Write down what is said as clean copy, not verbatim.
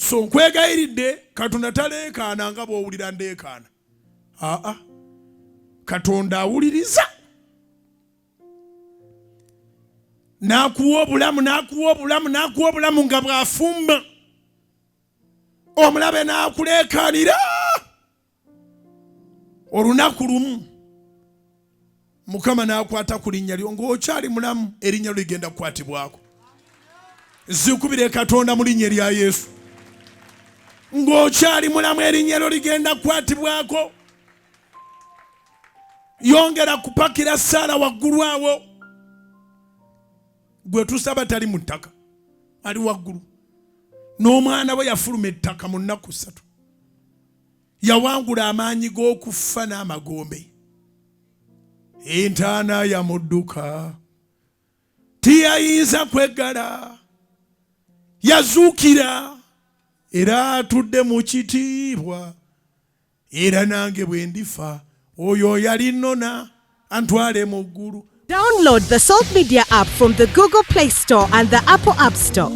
So nkwegayiridde Katonda talekaana nga bw'owulira ndeekaana. Katonda awuliriza. N'akuwa obulamu nga bw'afumba. Omulabe n'akuleekaanira. Olunaku lumu Mukama n'akwata ku linnya lyo ng'okyali mulamu, erinnya ligenda kukwatibwako. Zikubire Katonda mu linnya lya Yesu. Ng'okyali mulamu, erinnya lyo ligenda kukwatibwako. Yongera kupakira Saala waggulu awo. Gwe tusaba tali mu ttaka, ali waggulu. N'omwana we yafuluma ettaka mu nnaku 3. Yawangula amaanyi g'okufa n'amagombe. Entaana yamudduka, tiyayinza kweggala. Yazuukira era atudde mu kitiibwa. Era nange bwe ndifa, oyo yali nnona antwale mu ggulu. Download the Salt Media app from the Google Play Store and the Apple App Store.